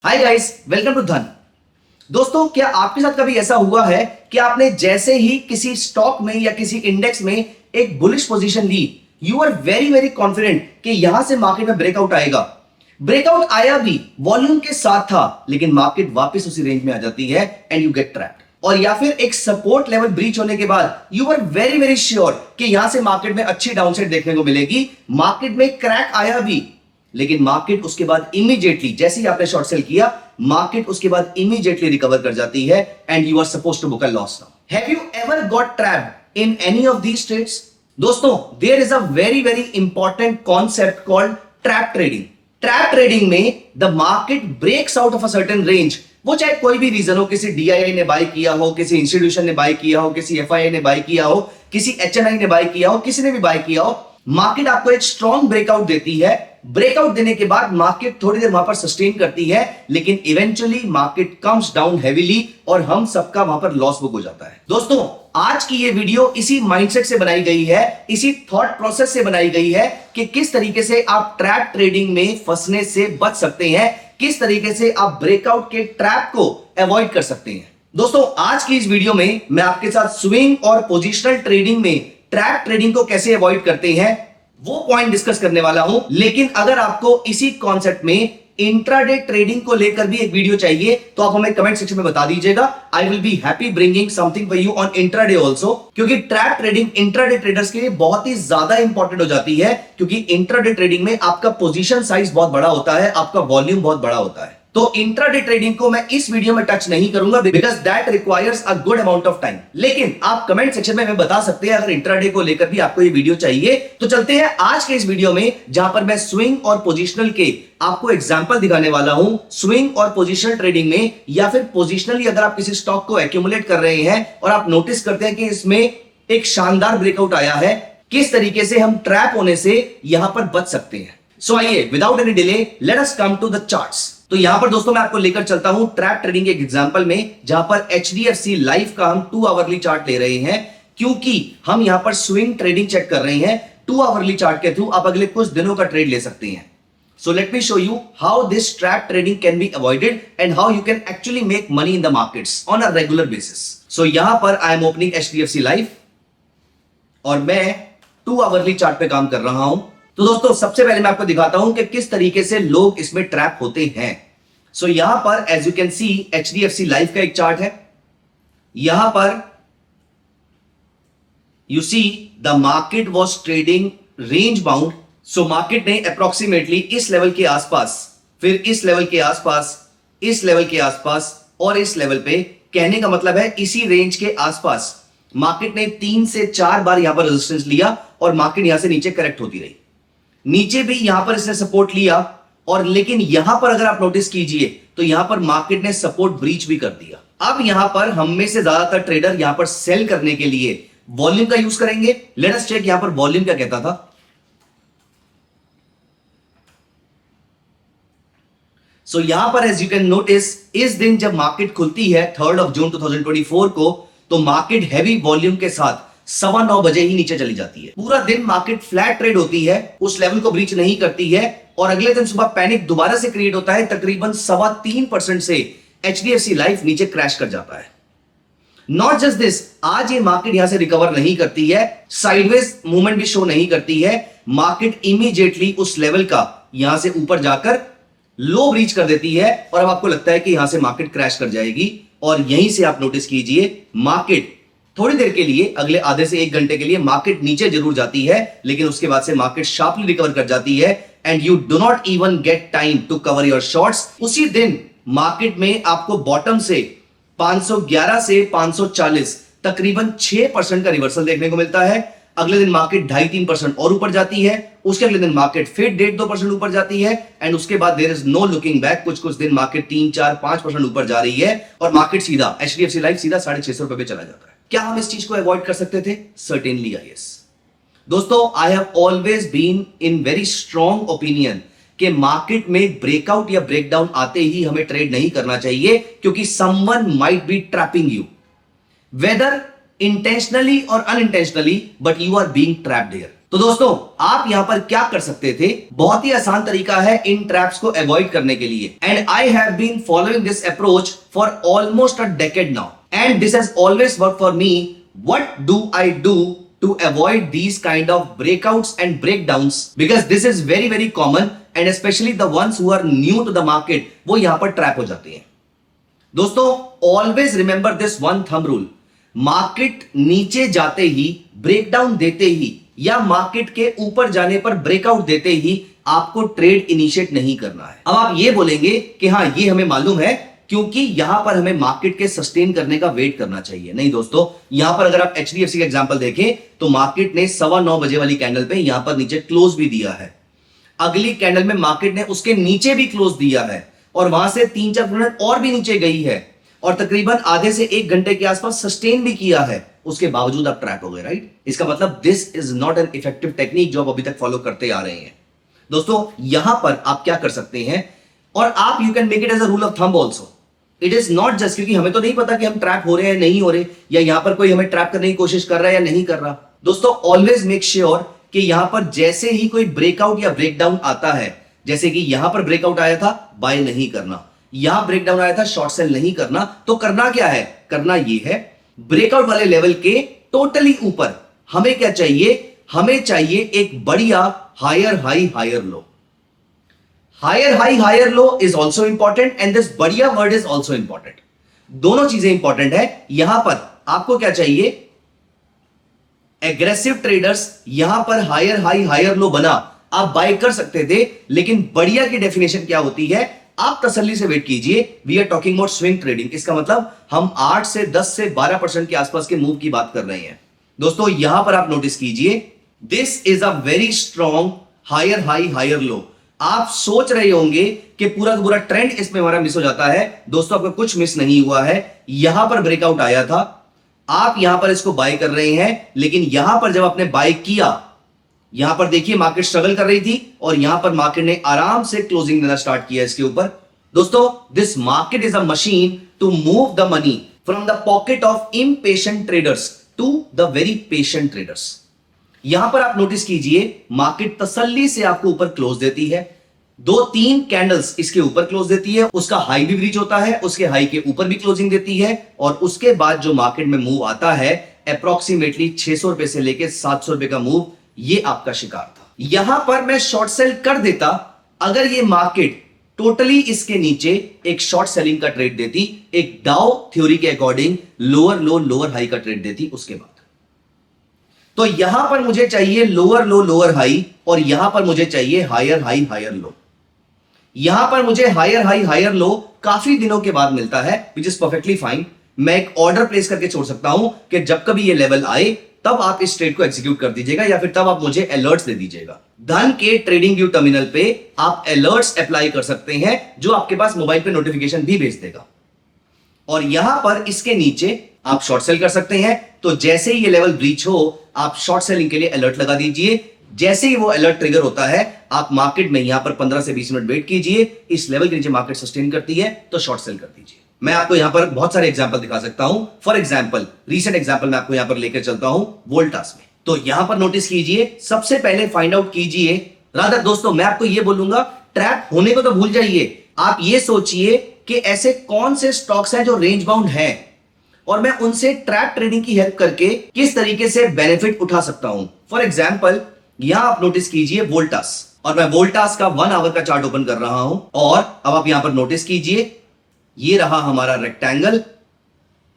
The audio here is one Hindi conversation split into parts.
हाय गाइस, वेलकम टू धन। दोस्तों, क्या आपके साथ कभी ऐसा हुआ है कि आपने जैसे ही किसी स्टॉक में या किसी इंडेक्स में एक बुलिश पोजीशन ली, you are very very confident कि यहां से मार्केट में ब्रेकआउट आएगा। ब्रेकआउट आया भी, वॉल्यूम के साथ था, लेकिन मार्केट वापस उसी रेंज में आ जाती है एंड यू गेट ट्रैप्ड। और या फिर एक सपोर्ट लेवल ब्रीच होने के बाद you are very very sure कि यहां से मार्केट में अच्छी डाउनसाइड देखने को मिलेगी। मार्केट में क्रैक आया भी, लेकिन मार्केट उसके बाद इमीडिएटली, जैसे ही आपने शॉर्ट सेल किया, मार्केट उसके बाद इमीडिएटली रिकवर कर जाती है and you are supposed to book a loss now. Have you ever got trapped in any of these trades? दोस्तों, there is a very very important concept called trap trading. Trap trading में the market breaks out of a certain range, वो चाहे कोई भी रीजन हो, किसी डीआईआई ने बाय किया हो, किसी इंस्टीट्यूशन ने बाय किया हो, किसी एफआईआई ने बाय किया हो, किसी एचएनआई ने बाय किया हो, किसी ने भी बाय किया हो, मार्केट आपको एक स्ट्रॉन्ग ब्रेकआउट देती है। ब्रेकआउट देने के बाद मार्केट थोड़ी देर वहां पर सस्टेन करती है, लेकिन eventually market comes down heavily और हम सबका वहां पर लॉस बुक हो जाता है। दोस्तों, आज की ये वीडियो इसी माइंडसेट से बनाई गई है, इसी थॉट प्रोसेस से बनाई गई है कि किस तरीके से आप ट्रैप ट्रेडिंग में फंसने से बच सकते हैं, किस तरीके से आप ब्रेकआउट के ट्रैप को अवॉइड कर सकते हैं। दोस्तों, आज की इस वीडियो में मैं आपके साथ स्विंग और पोजिशनल ट्रेडिंग में ट्रैप ट्रेडिंग को कैसे अवॉइड करते हैं वो पॉइंट डिस्कस करने वाला हूं। लेकिन अगर आपको इसी कॉन्सेप्ट में इंट्राडे ट्रेडिंग को लेकर भी एक वीडियो चाहिए तो आप हमें कमेंट सेक्शन में बता दीजिएगा। I will be happy bringing something for you on intraday also, क्योंकि ट्रैप ट्रेडिंग इंट्राडे ट्रेडर्स के लिए बहुत ही ज्यादा इंपॉर्टेंट हो जाती है, क्योंकि इंट्राडे ट्रेडिंग में आपका पोजीशन साइज बहुत बड़ा होता है, आपका वॉल्यूम बहुत बड़ा होता है। तो इंट्राडे ट्रेडिंग को मैं इस वीडियो में टच नहीं करूंगा because that requires a good amount of time. लेकिन आप कमेंट सेक्शन में हमें बता सकते हैं अगर इंट्राडे को लेकर भी आपको ये वीडियो चाहिए। तो चलते हैं आज के इस वीडियो में, जहां पर मैं स्विंग और पोजिशनल के आपको एग्जांपल दिखाने वाला हूं। स्विंग और पोजिशनल ट्रेडिंग में, या फिर पोजिशनली अगर आप किसी स्टॉक को एक्यूमुलेट कर रहे हैं और आप नोटिस करते हैं कि इसमें एक शानदार ब्रेकआउट आया है, किस तरीके से हम ट्रैप होने से यहां पर बच सकते हैं। सो आइए, without any delay, let us come to the charts. तो यहां पर दोस्तों मैं आपको लेकर चलता हूं ट्रैप ट्रेडिंग के एक एग्जांपल में, जहां पर एचडीएफसी लाइफ का हम 2 आवरली चार्ट ले रहे हैं, क्योंकि हम यहां पर स्विंग ट्रेडिंग चेक कर रहे हैं। 2 आवरली चार्ट के थ्रू आप अगले कुछ दिनों का ट्रेड ले सकते हैं। So let me show you how this trap trading can be avoided and how you can actually make money in the markets on a regular basis. So यहां पर I am opening HDFC life और मैं 2 आवरली चार्ट पे काम कर रहा हूं। तो दोस्तों, सबसे पहले मैं आपको दिखाता हूं कि किस तरीके से लोग इसमें ट्रैप होते हैं। सो यहां पर as you can see HDFC life का एक चार्ट है। यहां पर you see the market was trading range bound. So market ने अप्रोक्सीमेटली इस लेवल के आसपास, फिर इस लेवल के आसपास, इस लेवल के आसपास और इस लेवल पे, कहने का मतलब है इसी रेंज के आसपास मार्केट ने 3 से 4 बार यहां पर रेजिस्टेंस लिया और मार्केट यहां से नीचे करेक्ट होती रही। नीचे भी यहां पर इसने सपोर्ट लिया, और लेकिन यहां पर अगर आप नोटिस कीजिए तो यहां पर मार्केट ने सपोर्ट ब्रीच भी कर दिया। अब यहां पर हम में से ज्यादातर ट्रेडर यहां पर सेल करने के लिए वॉल्यूम का यूज करेंगे। लेट अस चेक यहां पर वॉल्यूम क्या कहता था। सो यहां पर एज यू कैन नोटिस, इस दिन जब मार्केट खुलती है 3 जून 2024 को, तो मार्केट हैवी वॉल्यूम के साथ 9:15 बजे ही नीचे चली जाती है। पूरा दिन मार्केट फ्लैट ट्रेड होती है, उस लेवल को ब्रीच नहीं करती है, और अगले दिन सुबह पैनिक दोबारा से क्रिएट होता है। तकरीबन 3.25% से एचडीएफसी लाइफ नीचे क्रैश कर जाता है। नॉट जस्ट दिस, आज ये मार्केट यहां से रिकवर नहीं करती है, साइडवेज मूवमेंट भी शो नहीं करती है। मार्केट इमीडिएटली उस लेवल का यहां से ऊपर जाकर लो ब्रीच कर देती है, और अब आपको लगता है कि यहां से मार्केट क्रैश कर जाएगी। और यहीं से आप नोटिस कीजिए, मार्केट थोड़ी देर के लिए, अगले आधे से 1 घंटे के लिए मार्केट नीचे जरूर जाती है, लेकिन उसके बाद से मार्केट शार्पली रिकवर कर जाती है and you do not even get time to cover your shorts. उसी दिन मार्केट में आपको बॉटम से 511 से 540 तकरीबन 6% का रिवर्सल देखने को मिलता है। अगले दिन मार्केट 2.5-3% और ऊपर जाती है, उसके अगले दिन मार्केट फिर 1.5-2% ऊपर जाती है, एंड उसके बाद there is no looking back. कुछ दिन मार्केट 3-4-5% ऊपर जा रही है और मार्केट सीधा एचडीएफसी लाइफ सीधा 650 रुपए पे चला जाता है। क्या हम इस चीज को अवॉइड कर सकते थे? Certainly yes. दोस्तों, I have always been in very strong opinion कि मार्केट में ब्रेकआउट या ब्रेकडाउन आते ही हमें ट्रेड नहीं करना चाहिए, क्योंकि someone might be trapping you, whether intentionally or unintentionally, but you are being trapped here. तो दोस्तों आप यहां पर क्या कर सकते थे, बहुत ही आसान तरीका है इन ट्रैप्स को अवॉइड करने के लिए, and I have been following this approach for almost a decade now and this has always work for me. What do I do to avoid these kind of breakouts and breakdowns, because this is very very common and especially the ones who are new to the market, वो यहां पर ट्रैप हो जाते हैं. दोस्तों always remember this one thumb rule. Market नीचे जाते ही, ब्रेकडाउन देते ही या मार्केट के ऊपर जाने पर ब्रेकआउट देते ही आपको ट्रेड इनिशिएट नहीं करना है. अब आप ये बोलेंगे कि हां ये हमें मालूम है क्योंकि यहां पर हमें मार्केट के सस्टेन करने का वेट करना चाहिए. नहीं दोस्तों, यहां पर अगर आप एचडीएफसी का एग्जांपल देखें तो मार्केट ने 9:15 बजे वाली कैंडल पे यहां पर नीचे क्लोज भी दिया है. अगली कैंडल में मार्केट ने उसके नीचे भी क्लोज दिया है और वहां से 3-4 मिनट और भी नीचे गई है और तकरीबन आधे से 1 घंटे के आसपास सस्टेन भी किया है. उसके बावजूद आप ट्रैप हो गए, राइट? इसका मतलब this is not an effective technique जो आप अभी तक फॉलो करते आ रहे हैं. दोस्तों यहां पर आप क्या कर सकते हैं, और आप you can make it as a rule of thumb also. It is not just क्योंकि हमें तो नहीं पता कि हम ट्रैप हो रहे हैं नहीं हो रहे, या यहां पर कोई हमें ट्रैप करने की कोशिश कर रहा है या नहीं कर रहा. दोस्तों ऑलवेज मेक श्योर कि यहां पर जैसे ही कोई ब्रेकआउट या ब्रेकडाउन आता है, जैसे कि यहां पर ब्रेकआउट आया था, बाय नहीं करना. यहां ब्रेकडाउन आया था, शॉर्ट सेल नहीं करना. तो करना क्या है? करना यह है, ब्रेकआउट वाले लेवल के टोटली ऊपर हमें क्या चाहिए? हमें चाहिए एक बढ़िया higher high higher low. Higher high higher low is also important and this बढ़िया वर्ड इज ऑल्सो इंपॉर्टेंट. दोनों चीजें इंपॉर्टेंट है. यहां पर आपको क्या चाहिए? एग्रेसिव ट्रेडर्स यहां पर हायर हाई हायर लो बना, आप बाय कर सकते थे, लेकिन बढ़िया की डेफिनेशन क्या होती है? आप तसल्ली से वेट कीजिए. We are talking about swing trading. इसका मतलब हम 8 से 10 से 12% के आसपास के मूव की बात कर रहे हैं. दोस्तों यहां पर आप नोटिस कीजिए, this is a very strong higher high higher low. आप सोच रहे होंगे कि पूरा पूरा ट्रेंड इसमें हमारा मिस हो जाता है. दोस्तों आपका कुछ मिस नहीं हुआ है. यहां पर ब्रेकआउट आया था, आप यहां पर इसको बाय कर रहे हैं, लेकिन यहां पर जब आपने बाय किया, यहां पर देखिए मार्केट स्ट्रगल कर रही थी और यहां पर मार्केट ने आराम से क्लोजिंग देना स्टार्ट किया इसके ऊपर. दोस्तों this market is a machine to move the money from the pocket of impatient traders to the very patient traders. यहां पर आप नोटिस कीजिए, मार्केट तसल्ली से आपको ऊपर क्लोज देती है, 2-3 कैंडल्स इसके ऊपर क्लोज देती है, उसका हाई भी ब्रीच होता है, उसके हाई के ऊपर भी क्लोजिंग देती है, और उसके बाद जो मार्केट में मूव आता है अप्रोक्सीमेटली 600 रुपए से लेकर 700 रुपए का मूव, ये आपका शिकार था. यहां पर मैं शॉर्ट सेल कर देता अगर ये मार्केट टोटली इसके नीचे एक शॉर्ट सेलिंग का ट्रेड देती, एक डाउ थ्योरी के अकॉर्डिंग लोअर लो लोअर हाई का ट्रेड देती उसके बाद. तो यहां पर मुझे चाहिए लोअर लो लोअर हाई, और यहां पर मुझे चाहिए हायर हाई हायर लो. यहां पर मुझे हायर हाई हायर लो काफी दिनों के बाद मिलता है, विच इज परफेक्टली फाइन. मैं एक ऑर्डर प्लेस करके छोड़ सकता हूं कि जब कभी ये लेवल आए तब आप इस ट्रेड को एग्जीक्यूट कर दीजिएगा, या फिर तब आप मुझे अलर्ट्स दे दीजिएगा. धन के ट्रेडिंग व्यू टर्मिनल पे आप अलर्ट्स अप्लाई कर सकते हैं, जो आपके पास मोबाइल पे नोटिफिकेशन भी भेज देगा. और यहां पर इसके नीचे आप शॉर्ट सेल कर सकते हैं. तो जैसे ही ये लेवल ब्रीच हो, आप शॉर्ट सेलिंग के लिए अलर्ट लगा दीजिए. जैसे ही वो अलर्ट ट्रिगर होता है, आप मार्केट में यहां पर 15 से 20 मिनट वेट कीजिए. इस लेवल के नीचे मार्केट सस्टेन करती है तो शॉर्ट सेल कर दीजिए. मैं आपको यहां पर बहुत सारे एग्जांपल दिखा सकता हूं. फॉर एग्जांपल रीसेंट एग्जांपल मैं आपको यहां पर लेकर चलता हूं वोल्टास में. तो यहां पर नोटिस कीजिए, सबसे पहले फाइंड आउट कीजिए, रादर दोस्तों मैं आपको यह बोलूंगा, ट्रैप होने को तो भूल जाइए. आप ये सोचिए कि ऐसे कौन से स्टॉक्स हैं जो रेंज बाउंड हैं, और मैं उनसे ट्रैप ट्रेडिंग की हेल्प करके किस तरीके से बेनिफिट उठा सकता हूं. फॉर एग्जांपल यहां आप नोटिस कीजिए वोल्टास, और मैं वोल्टास का 1 आवर का चार्ट ओपन कर रहा हूं. और अब आप यहां पर नोटिस कीजिए, ये रहा हमारा रेक्टेंगल,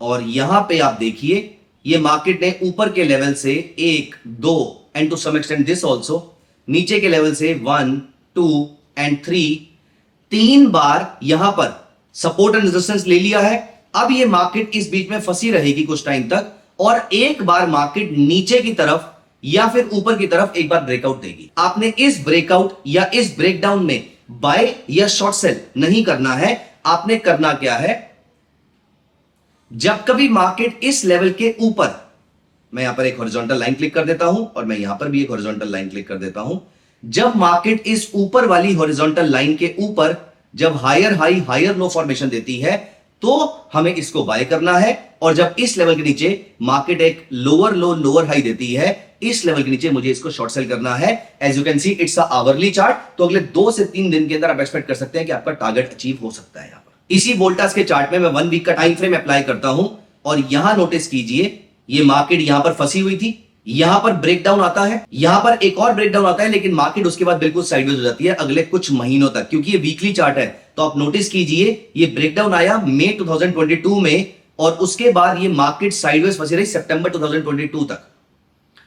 और यहां पे आप देखिए ये मार्केट ने ऊपर के लेवल से 1, 2 and to some extent this also, नीचे के लेवल से 1, 2 एंड 3 बार यहां पर सपोर्ट एंड रेजिस्टेंस ले लिया है. अब ये मार्केट इस बीच में फंसी रहेगी कुछ टाइम तक, और एक बार मार्केट नीचे की तरफ या फिर ऊपर की तरफ एक बार ब्रेकआउट देगी. आपने इस ब्रेकआउट या इस ब्रेकडाउन में बाय या शॉर्ट सेल नहीं करना है. आपने करना क्या है, जब कभी मार्केट इस लेवल के ऊपर, मैं यहां पर एक हॉरिजॉन्टल लाइन क्लिक कर देता हूं और मैं यहां पर भी एक हॉरिजॉन्टल लाइन क्लिक कर देता हूं. जब मार्केट इस ऊपर वाली हॉरिजॉन्टल लाइन के ऊपर जब higher high higher low formation देती है, तो हमें इसको बाय करना है. और जब इस लेवल के नीचे मार्केट एक लोअर लो लोअर हाई देती है, इस लेवल के नीचे मुझे इसको शॉर्ट सेल करना है। As you can see it's a hourly chart, तो अगले 2 से 3 दिन के अंदर आप एक्सपेक्ट कर सकते हैं कि आपका टारगेट अचीव हो सकता है। यहां पर इसी वोल्टास के चार्ट में मैं 1 वीक का टाइम फ्रेम अप्लाई करता हूं और यहां नोटिस कीजिए ये मार्केट यहां पर फंसी हुई थी, यहां पर ब्रेकडाउन आता है, यहां पर एक और ब्रेकडाउन आता है, लेकिन मार्केट उसके बाद बिल्कुल साइडवेज हो जाती है अगले कुछ महीनों तक, क्योंकि ये वीकली चार्ट है। तो आप नोटिस कीजिए ये ब्रेकडाउन आया मई 2022 में और उसके बाद ये मार्केट साइडवेज फंसी रही सितंबर 2022 तक।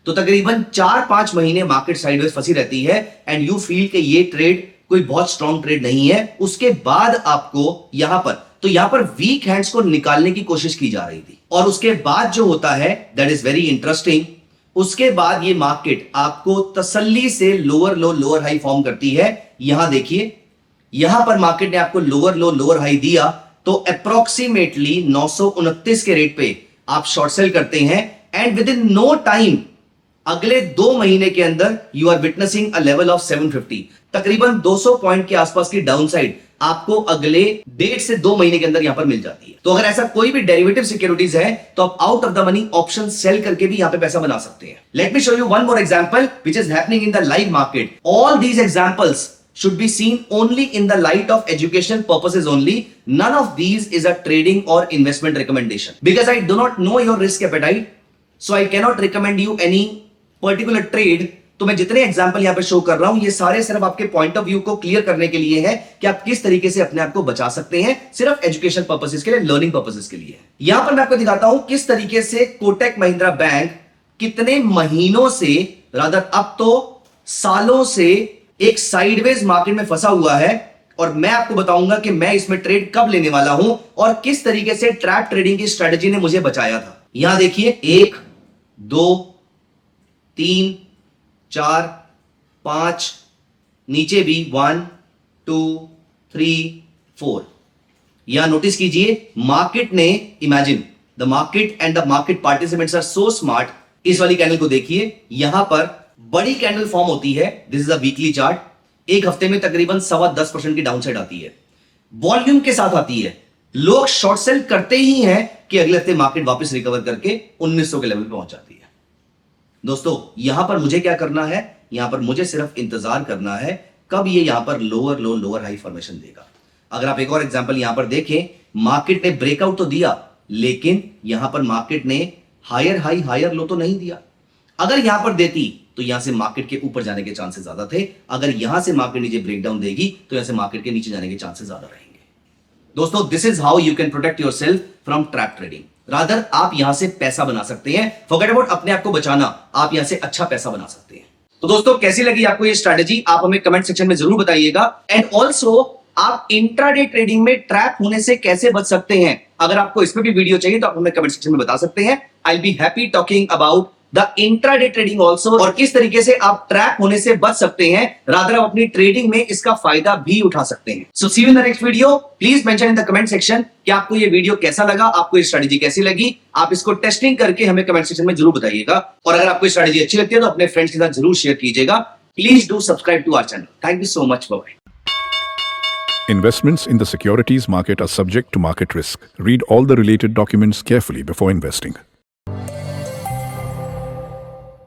तो तकरीबन 4-5 महीने मार्केट साइडवेज फंसी रहती है एंड यू फील कि ये ट्रेड कोई बहुत स्ट्रॉन्ग ट्रेड नहीं है। उसके बाद आपको यहां पर वीक हैंड्स को निकालने की कोशिश की जा रही थी और उसके बाद जो होता है दैट इज वेरी इंटरेस्टिंग। उसके बाद ये मार्केट आपको तसल्ली से लोअर लो लोअर हाई फॉर्म करती है। यहां देखिए यहां पर मार्केट ने आपको लोअर लो लोअर हाई दिया, तो अप्रोक्सीमेटली 929 के रेट पे आप शॉर्ट सेल करते हैं and within no time अगले 2 महीने के अंदर you are witnessing a level of 750, तकरीबन 200 पॉइंट के आसपास की डाउनसाइड आपको अगले 1.5 से 2 महीने के अंदर यहां पर मिल जाती है। तो अगर ऐसा कोई भी डेरिवेटिव सिक्योरिटीज है तो आप out of the money option sell करके भी यहां पे पैसा बना सकते हैं। Late me show you one more example which is happening in the live market. All these examples should be seen only in the light of education purposes only. None of these is a trading or investment recommendation because I do not know your risk appetite, so I cannot recommend you any particular trade. तो मैं जितने एग्जांपल यहां पे शो कर रहा हूं ये सारे सिर्फ आपके पॉइंट ऑफ व्यू को क्लियर करने के लिए है कि आप किस तरीके से अपने आप को बचा सकते हैं, सिर्फ एजुकेशन पर्पसेस के लिए, लर्निंग पर्पसेस के लिए। यहां पर मैं आपको दिखाता हूं किस तरीके से कोटक महिंद्रा बैंक कितने महीनों से, रादर अब तो सालों से एक साइडवेज मार्केट में फंसा हुआ है और मैं आपको बताऊंगा कि मैं इसमें ट्रेड कब लेने वाला हूं और किस तरीके से ट्रैप ट्रेडिंग की स्ट्रेटजी ने मुझे बचाया था। यहां देखिए 1 2 3 4 5, नीचे भी 1 2 3 4। यहां नोटिस कीजिए मार्केट ने, imagine the market and the market participants are so smart. इस वाली कैंडल को देखिए, यहां पर बड़ी कैंडल फॉर्म होती है, this is a weekly chart. एक हफ्ते में तकरीबन 10.25% की डाउनसाइड आती है, वॉल्यूम के साथ आती है। लोग शॉर्ट सेल करते ही हैं कि अगले हफ्ते मार्केट वापस रिकवर करके 1900 के लेवल पे पहुंच जाती है। दोस्तों यहां पर मुझे क्या करना है, यहां पर मुझे सिर्फ इंतजार करना है कब ये यहां पर लोअर लो लोअर हाई फॉर्मेशन देगा। अगर आप एक और एग्जांपल यहां पर देखें, मार्केट ने ब्रेकआउट तो दिया लेकिन यहां पर मार्केट ने हायर हाई हायर लो तो नहीं दिया। अगर यहां पर देती तो यहां से मार्केट के ऊपर जाने के चांसेस ज्यादा थे, अगर यहां से मार्केट नीचे ब्रेकडाउन देगी तो यहां से मार्केट के नीचे जाने के चांसेस ज्यादा रहेंगे। दोस्तों this is how you can protect yourself from trap trading. Rather आप यहां से पैसा बना सकते हैं, फॉरगेट अबाउट अपने आप को बचाना, आप यहां से अच्छा पैसा बना सकते हैं। तो दोस्तों कैसी लगी आपको ये स्ट्रेटेजी, आप हमें कमेंट सेक्शन में जरूर बताइएगा। एंड ऑल्सो आप इंट्राडे ट्रेडिंग में ट्रैप होने से कैसे बच सकते हैं, अगर आपको इसमें भी वीडियो चाहिए तो आप हमें कमेंट सेक्शन में बता सकते हैं। I will be happy talking about the intraday trading also, और किस तरीके से आप ट्रैप होने से बच सकते हैं, रादर आप अपनी ट्रेडिंग में इसका फायदा भी उठा सकते हैं। So see you in the next video. Please mention in the comment section कि आपको ये वीडियो कैसा लगा, आपको ये स्ट्रेटजी कैसी लगी। आप इसको टेस्टिंग करके हमें कमेंट सेक्शन में जरूर बताइएगा, और अगर आपको स्ट्रेटजी अच्छी लगती है तो अपने फ्रेंड्स के साथ जरूर शेयर कीजिएगा। Please do subscribe to our channel. Thank you so much, bye. Investments in the securities market are subject to market risk. Read all the related documents carefully before investing.